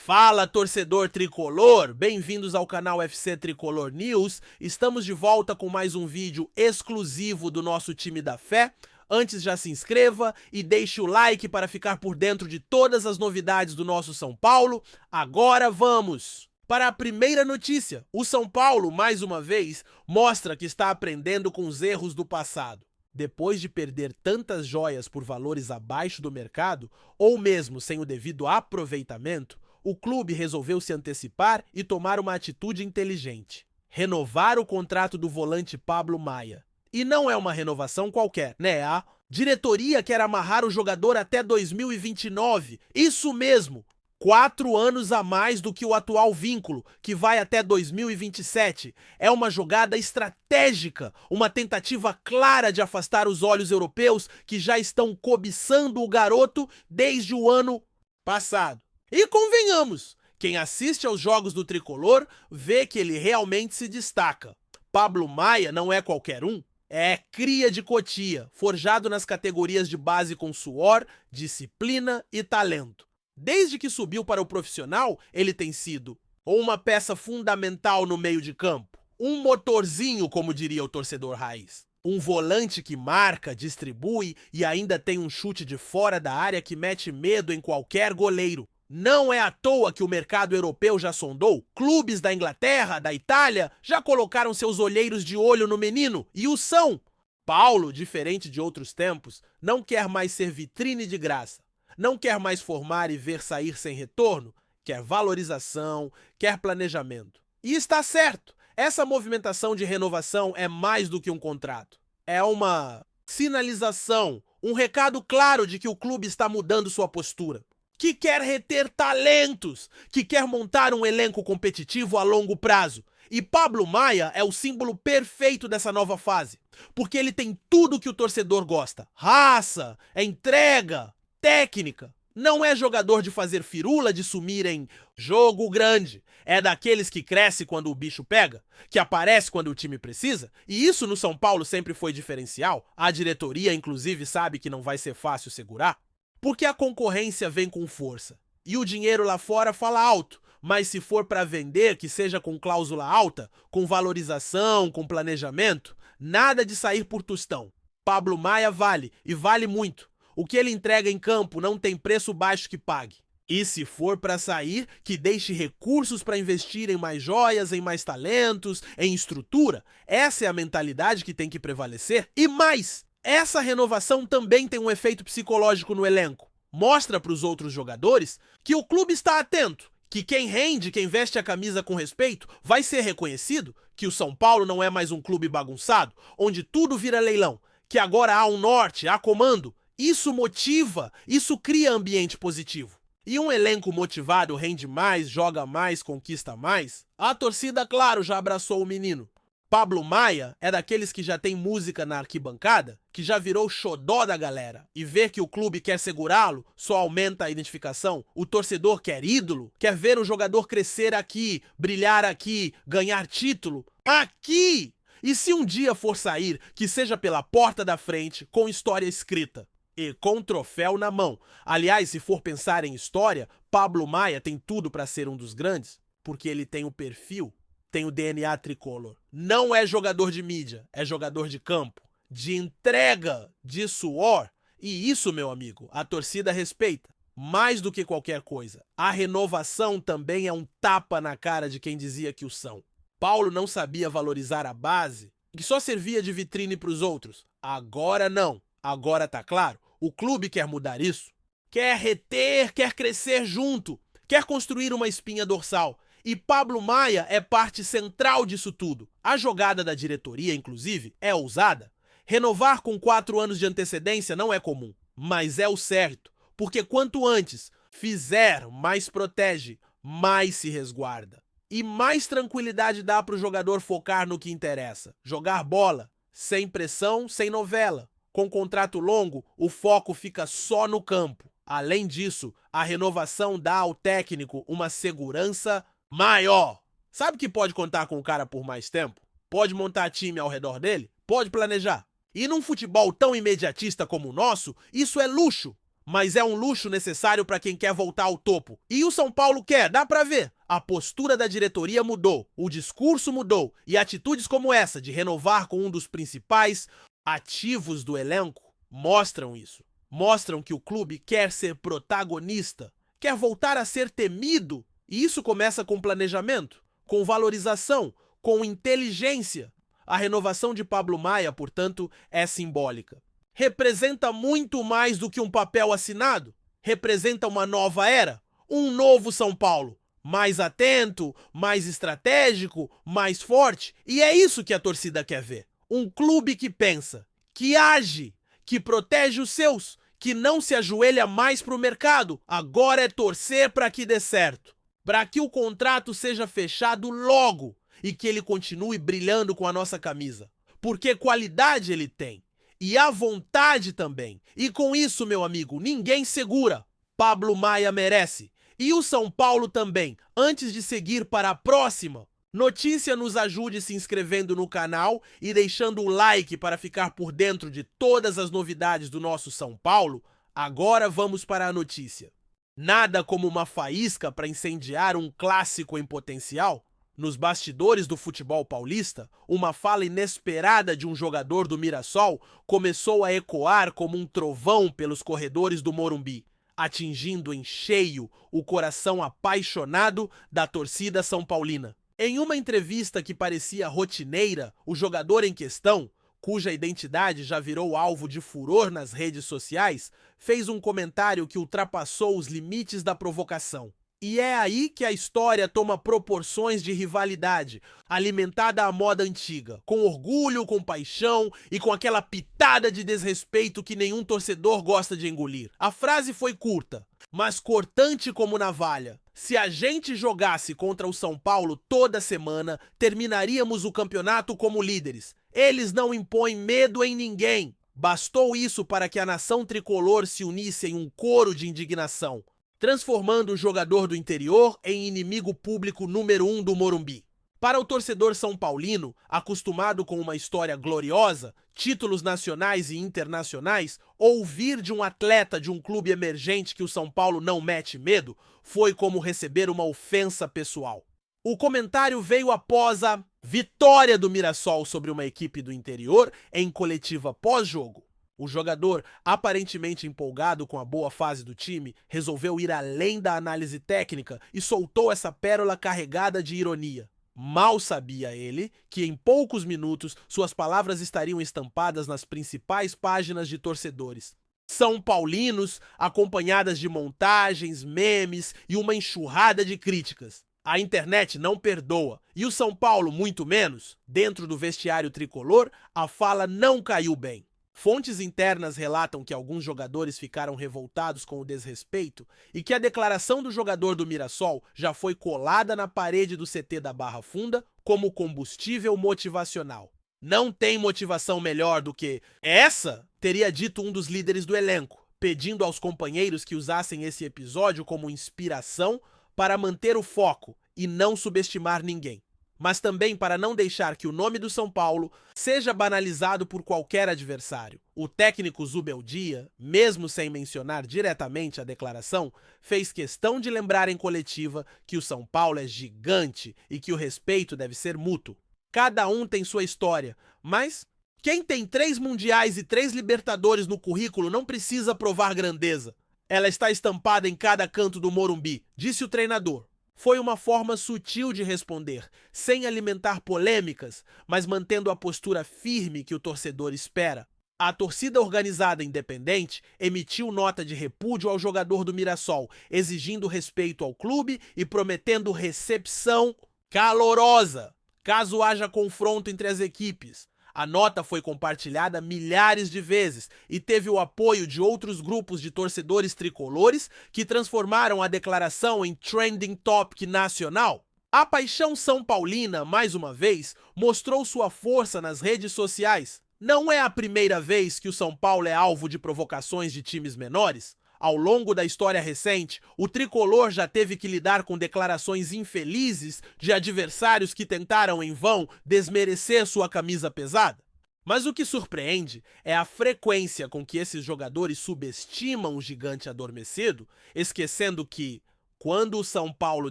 Fala, torcedor tricolor! Bem-vindos ao canal FC Tricolor News. Estamos de volta com mais um vídeo exclusivo do nosso time da fé. Antes, já se inscreva e deixe o like para ficar por dentro de todas as novidades do nosso São Paulo. Agora vamos para a primeira notícia. O São Paulo, mais uma vez, mostra que está aprendendo com os erros do passado. Depois de perder tantas joias por valores abaixo do mercado, ou mesmo sem o devido aproveitamento, o clube resolveu se antecipar e tomar uma atitude inteligente: renovar o contrato do volante Pablo Maia. E não é uma renovação qualquer, né? A diretoria quer amarrar o jogador até 2029. Isso mesmo! 4 anos a mais do que o atual vínculo, que vai até 2027. É uma jogada estratégica, uma tentativa clara de afastar os olhos europeus que já estão cobiçando o garoto desde o ano passado. E convenhamos, quem assiste aos jogos do Tricolor vê que ele realmente se destaca. Pablo Maia não é qualquer um. É cria de Cotia, forjado nas categorias de base com suor, disciplina e talento. Desde que subiu para o profissional, ele tem sido uma peça fundamental no meio de campo, um motorzinho, como diria o torcedor raiz. Um volante que marca, distribui e ainda tem um chute de fora da área que mete medo em qualquer goleiro. Não é à toa que o mercado europeu já sondou. Clubes da Inglaterra, da Itália, já colocaram seus olheiros de olho no menino, e o são. Paulo, diferente de outros tempos, não quer mais ser vitrine de graça. Não quer mais formar e ver sair sem retorno, quer valorização, quer planejamento. E está certo, essa movimentação de renovação é mais do que um contrato. É uma sinalização, um recado claro de que o clube está mudando sua postura, que quer reter talentos, que quer montar um elenco competitivo a longo prazo. E Pablo Maia é o símbolo perfeito dessa nova fase, porque ele tem tudo que o torcedor gosta: raça, entrega, técnica. Não é jogador de fazer firula, de sumir em jogo grande. É daqueles que cresce quando o bicho pega, que aparece quando o time precisa. E isso no São Paulo sempre foi diferencial. A diretoria, inclusive, sabe que não vai ser fácil segurar, porque a concorrência vem com força. E o dinheiro lá fora fala alto. Mas se for para vender, que seja com cláusula alta, com valorização, com planejamento, nada de sair por tostão. Pablo Maia vale, e vale muito. O que ele entrega em campo não tem preço baixo que pague. E se for para sair, que deixe recursos para investir em mais joias, em mais talentos, em estrutura. Essa é a mentalidade que tem que prevalecer. E mais, essa renovação também tem um efeito psicológico no elenco. Mostra para os outros jogadores que o clube está atento, que quem rende, quem veste a camisa com respeito, vai ser reconhecido, que o São Paulo não é mais um clube bagunçado, onde tudo vira leilão, que agora há um norte, há comando. Isso motiva, isso cria ambiente positivo. E um elenco motivado rende mais, joga mais, conquista mais. A torcida, claro, já abraçou o menino. Pablo Maia é daqueles que já tem música na arquibancada, que já virou xodó da galera. E ver que o clube quer segurá-lo só aumenta a identificação. O torcedor quer ídolo, quer ver o jogador crescer aqui, brilhar aqui, ganhar título aqui. E se um dia for sair, que seja pela porta da frente, com história escrita e com troféu na mão. Aliás, se for pensar em história, Pablo Maia tem tudo para ser um dos grandes, porque ele tem o perfil, tem o DNA tricolor. Não é jogador de mídia, é jogador de campo, de entrega, de suor. E isso, meu amigo, a torcida respeita. Mais do que qualquer coisa, a renovação também é um tapa na cara de quem dizia que o são. Paulo não sabia valorizar a base, que só servia de vitrine para os outros. Agora não. Agora tá claro. O clube quer mudar isso. Quer reter, quer crescer junto. Quer construir uma espinha dorsal. E Pablo Maia é parte central disso tudo. A jogada da diretoria, inclusive, é ousada. Renovar com 4 anos de antecedência não é comum, mas é o certo. Porque quanto antes fizer, mais protege, mais se resguarda. E mais tranquilidade dá para o jogador focar no que interessa. Jogar bola, sem pressão, sem novela. Com contrato longo, o foco fica só no campo. Além disso, a renovação dá ao técnico uma segurança maior. Sabe que pode contar com o cara por mais tempo? Pode montar time ao redor dele? Pode planejar. E num futebol tão imediatista como o nosso, isso é luxo. mas é um luxo necessário para quem quer voltar ao topo. E o São Paulo quer, dá para ver. A postura da diretoria mudou, o discurso mudou, e atitudes como essa de renovar com um dos principais ativos do elenco mostram isso. Mostram que o clube quer ser protagonista, quer voltar a ser temido. E isso começa com planejamento, com valorização, com inteligência. A renovação de Pablo Maia, portanto, é simbólica. Representa muito mais do que um papel assinado. Representa uma nova era, um novo São Paulo. Mais atento, mais estratégico, mais forte. E é isso que a torcida quer ver. Um clube que pensa, que age, que protege os seus, que não se ajoelha mais para o mercado. Agora é torcer para que dê certo. Para que o contrato seja fechado logo e que ele continue brilhando com a nossa camisa. Porque qualidade ele tem. E a vontade também. E com isso, meu amigo, ninguém segura. Pablo Maia merece. E o São Paulo também. Antes de seguir para a próxima notícia, nos ajude se inscrevendo no canal e deixando o like para ficar por dentro de todas as novidades do nosso São Paulo. Agora vamos para a notícia. Nada como uma faísca para incendiar um clássico em potencial. Nos bastidores do futebol paulista, uma fala inesperada de um jogador do Mirassol começou a ecoar como um trovão pelos corredores do Morumbi, atingindo em cheio o coração apaixonado da torcida são paulina. Em uma entrevista que parecia rotineira, o jogador em questão, cuja identidade já virou alvo de furor nas redes sociais, fez um comentário que ultrapassou os limites da provocação. E é aí que a história toma proporções de rivalidade, alimentada à moda antiga, com orgulho, com paixão e com aquela pitada de desrespeito que nenhum torcedor gosta de engolir. A frase foi curta, mas cortante como navalha. Se a gente jogasse contra o São Paulo toda semana, terminaríamos o campeonato como líderes. Eles não impõem medo em ninguém. Bastou isso para que a nação tricolor se unisse em um coro de indignação, transformando o jogador do interior em inimigo público número 1 do Morumbi. Para o torcedor são paulino, acostumado com uma história gloriosa, títulos nacionais e internacionais, ouvir de um atleta de um clube emergente que o São Paulo não mete medo foi como receber uma ofensa pessoal. O comentário veio após a vitória do Mirassol sobre uma equipe do interior em coletiva pós-jogo. O jogador, aparentemente empolgado com a boa fase do time, resolveu ir além da análise técnica e soltou essa pérola carregada de ironia. Mal sabia ele que em poucos minutos suas palavras estariam estampadas nas principais páginas de torcedores. São paulinos, acompanhadas de montagens, memes e uma enxurrada de críticas. A internet não perdoa, e o São Paulo muito menos. Dentro do vestiário tricolor, a fala não caiu bem. Fontes internas relatam que alguns jogadores ficaram revoltados com o desrespeito e que a declaração do jogador do Mirassol já foi colada na parede do CT da Barra Funda como combustível motivacional. Não tem motivação melhor do que essa, teria dito um dos líderes do elenco, pedindo aos companheiros que usassem esse episódio como inspiração para manter o foco e não subestimar ninguém. Mas também para não deixar que o nome do São Paulo seja banalizado por qualquer adversário. O técnico Zubeldia, mesmo sem mencionar diretamente a declaração, fez questão de lembrar em coletiva que o São Paulo é gigante e que o respeito deve ser mútuo. Cada um tem sua história, mas quem tem 3 mundiais e 3 Libertadores no currículo não precisa provar grandeza. Ela está estampada em cada canto do Morumbi, disse o treinador. Foi uma forma sutil de responder, sem alimentar polêmicas, mas mantendo a postura firme que o torcedor espera. A torcida organizada independente emitiu nota de repúdio ao jogador do Mirassol, exigindo respeito ao clube e prometendo recepção calorosa, caso haja confronto entre as equipes. A nota foi compartilhada milhares de vezes e teve o apoio de outros grupos de torcedores tricolores que transformaram a declaração em trending topic nacional. A paixão são paulina, mais uma vez, mostrou sua força nas redes sociais. Não é a primeira vez que o São Paulo é alvo de provocações de times menores. Ao longo da história recente, o tricolor já teve que lidar com declarações infelizes de adversários que tentaram em vão desmerecer sua camisa pesada. Mas o que surpreende é a frequência com que esses jogadores subestimam o gigante adormecido, esquecendo que, quando o São Paulo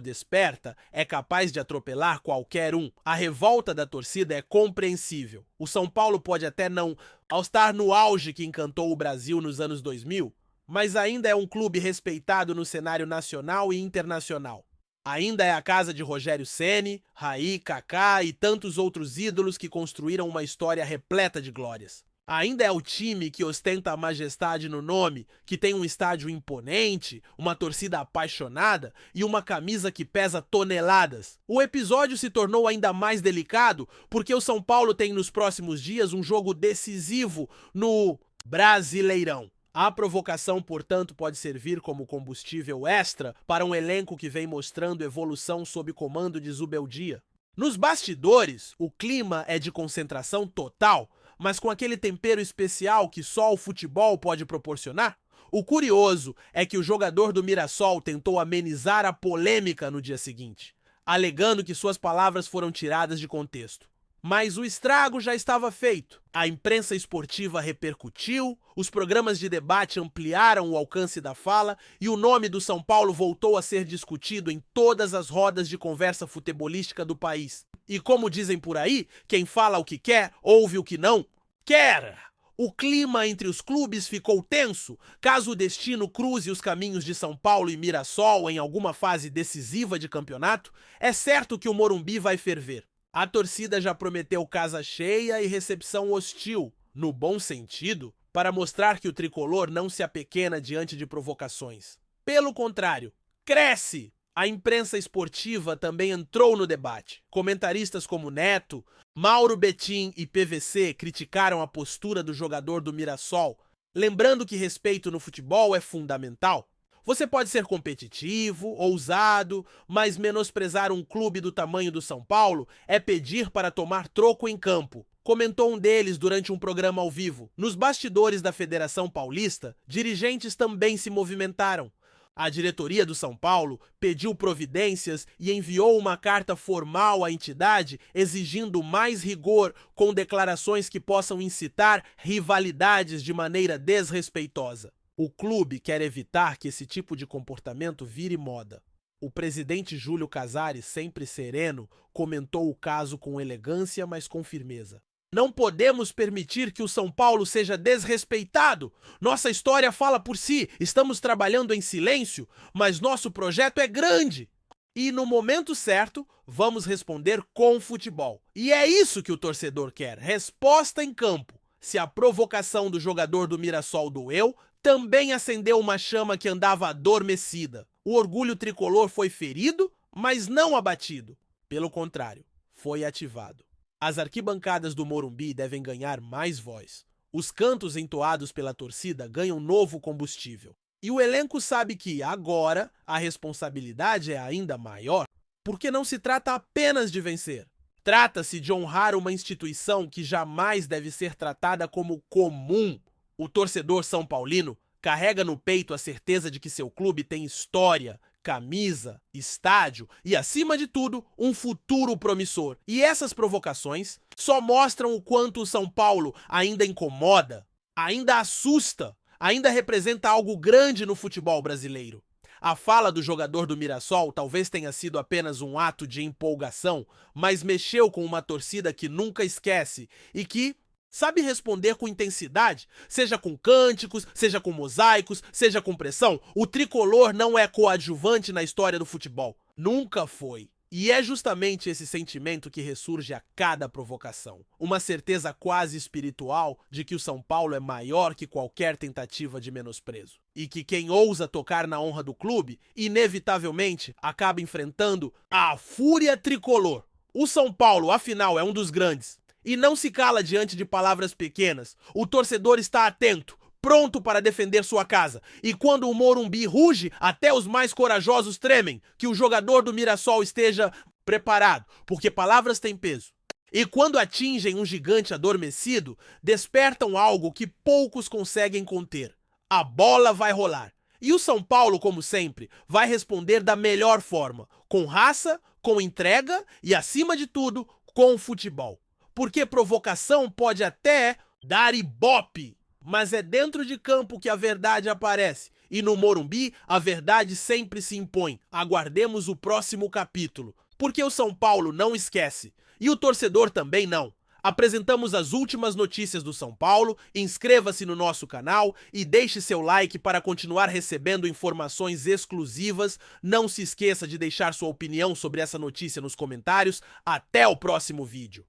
desperta, é capaz de atropelar qualquer um. A revolta da torcida é compreensível. O São Paulo pode até não estar no auge que encantou o Brasil nos anos 2000, mas ainda é um clube respeitado no cenário nacional e internacional. Ainda é a casa de Rogério Ceni, Raí, Kaká e tantos outros ídolos que construíram uma história repleta de glórias. Ainda é o time que ostenta a majestade no nome, que tem um estádio imponente, uma torcida apaixonada e uma camisa que pesa toneladas. O episódio se tornou ainda mais delicado porque o São Paulo tem nos próximos dias um jogo decisivo no Brasileirão. A provocação, portanto, pode servir como combustível extra para um elenco que vem mostrando evolução sob comando de Zubeldia. Nos bastidores, o clima é de concentração total, mas com aquele tempero especial que só o futebol pode proporcionar. O curioso é que o jogador do Mirassol tentou amenizar a polêmica no dia seguinte, alegando que suas palavras foram tiradas de contexto. Mas o estrago já estava feito. A imprensa esportiva repercutiu, os programas de debate ampliaram o alcance da fala e o nome do São Paulo voltou a ser discutido em todas as rodas de conversa futebolística do país. E como dizem por aí, quem fala o que quer, ouve o que não quer. O clima entre os clubes ficou tenso caso o destino cruze os caminhos de São Paulo e Mirassol em alguma fase decisiva de campeonato. É certo que o Morumbi vai ferver. A torcida já prometeu casa cheia e recepção hostil, no bom sentido, para mostrar que o tricolor não se apequena diante de provocações. Pelo contrário, cresce! A imprensa esportiva também entrou no debate. Comentaristas como Neto, Mauro Betim e PVC criticaram a postura do jogador do Mirassol, lembrando que respeito no futebol é fundamental. Você pode ser competitivo, ousado, mas menosprezar um clube do tamanho do São Paulo é pedir para tomar troco em campo, comentou um deles durante um programa ao vivo. Nos bastidores da Federação Paulista, dirigentes também se movimentaram. A diretoria do São Paulo pediu providências e enviou uma carta formal à entidade exigindo mais rigor com declarações que possam incitar rivalidades de maneira desrespeitosa. O clube quer evitar que esse tipo de comportamento vire moda. O presidente Júlio Casares, sempre sereno, comentou o caso com elegância, mas com firmeza. Não podemos permitir que o São Paulo seja desrespeitado. Nossa história fala por si, estamos trabalhando em silêncio, mas nosso projeto é grande. E no momento certo, vamos responder com futebol. E é isso que o torcedor quer, resposta em campo. Se a provocação do jogador do Mirassol doeu, também acendeu uma chama que andava adormecida. O orgulho tricolor foi ferido, mas não abatido. Pelo contrário, foi ativado. As arquibancadas do Morumbi devem ganhar mais voz. Os cantos entoados pela torcida ganham novo combustível. E o elenco sabe que, agora, a responsabilidade é ainda maior, porque não se trata apenas de vencer. Trata-se de honrar uma instituição que jamais deve ser tratada como comum. O torcedor são paulino carrega no peito a certeza de que seu clube tem história, camisa, estádio e, acima de tudo, um futuro promissor. E essas provocações só mostram o quanto o São Paulo ainda incomoda, ainda assusta, ainda representa algo grande no futebol brasileiro. A fala do jogador do Mirassol talvez tenha sido apenas um ato de empolgação, mas mexeu com uma torcida que nunca esquece e que sabe responder com intensidade, seja com cânticos, seja com mosaicos, seja com pressão. O tricolor não é coadjuvante na história do futebol. Nunca foi. E é justamente esse sentimento que ressurge a cada provocação. Uma certeza quase espiritual de que o São Paulo é maior que qualquer tentativa de menosprezo. E que quem ousa tocar na honra do clube, inevitavelmente, acaba enfrentando a fúria tricolor. O São Paulo, afinal, é um dos grandes. E não se cala diante de palavras pequenas. O torcedor está atento, pronto para defender sua casa. E quando o Morumbi ruge, até os mais corajosos tremem. Que o jogador do Mirassol esteja preparado, porque palavras têm peso. E quando atingem um gigante adormecido, despertam algo que poucos conseguem conter. A bola vai rolar. E o São Paulo, como sempre, vai responder da melhor forma. Com raça, com entrega e, acima de tudo, com futebol. porque provocação pode até dar ibope, mas é dentro de campo que a verdade aparece. E no Morumbi, a verdade sempre se impõe. Aguardemos o próximo capítulo. Porque o São Paulo não esquece. E o torcedor também não. Apresentamos as últimas notícias do São Paulo, inscreva-se no nosso canal e deixe seu like para continuar recebendo informações exclusivas. Não se esqueça de deixar sua opinião sobre essa notícia nos comentários. Até o próximo vídeo.